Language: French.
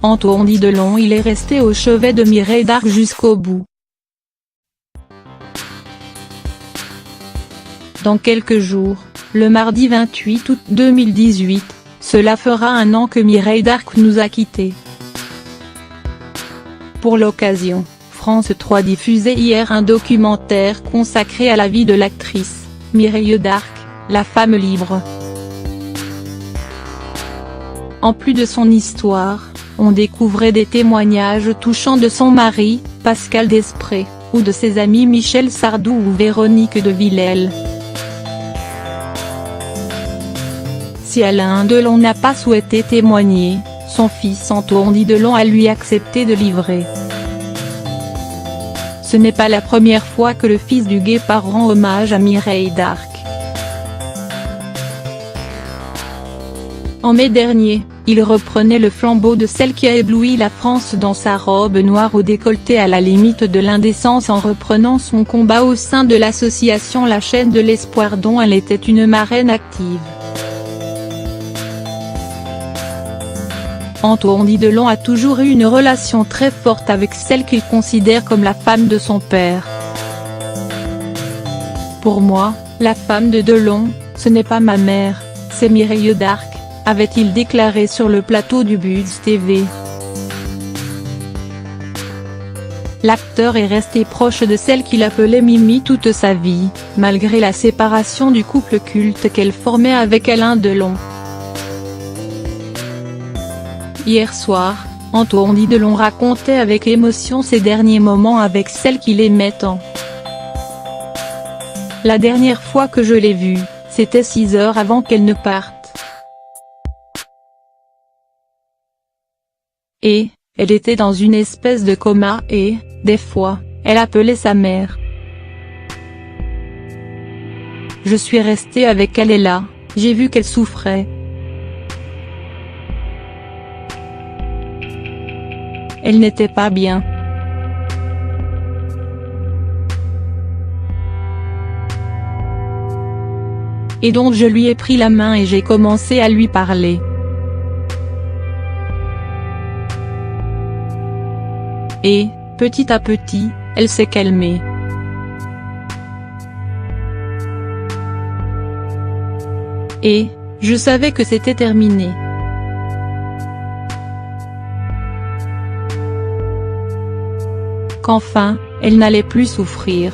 Antoine Delon il est resté au chevet de Mireille d'Arc jusqu'au bout. Dans quelques jours, le mardi 28 août 2018, cela fera un an que Mireille d'Arc nous a quittés. Pour l'occasion, France 3 diffusait hier un documentaire consacré à la vie de l'actrice, Mireille d'Arc, la femme libre. En plus de son histoire, on découvrait des témoignages touchants de son mari, Pascal Desprez, ou de ses amis Michel Sardou ou Véronique de Villèle. Si Alain Delon n'a pas souhaité témoigner, son fils Antoine Delon a lui accepté de livrer. Ce n'est pas la première fois que le fils du Guépard rend hommage à Mireille d'Arc. En mai dernier, il reprenait le flambeau de celle qui a ébloui la France dans sa robe noire au décolleté à la limite de l'indécence en reprenant son combat au sein de l'association La Chaîne de l'Espoir dont elle était une marraine active. Antoine Delon a toujours eu une relation très forte avec celle qu'il considère comme la femme de son père. Pour moi, la femme de Delon, ce n'est pas ma mère, c'est Mireille d'Arc, avait-il déclaré sur le plateau du Buzz TV. L'acteur est resté proche de celle qu'il appelait Mimi toute sa vie, malgré la séparation du couple culte qu'elle formait avec Alain Delon. Hier soir, Antoine Delon racontait avec émotion ses derniers moments avec celle qu'il aimait tant. La dernière fois que je l'ai vue, c'était 6 heures avant qu'elle ne parte. Et, elle était dans une espèce de coma et, des fois, elle appelait sa mère. Je suis resté avec elle et là, j'ai vu qu'elle souffrait. Elle n'était pas bien. Et donc je lui ai pris la main et j'ai commencé à lui parler. Et, petit à petit, elle s'est calmée. Et, je savais que c'était terminé. Qu'enfin, elle n'allait plus souffrir.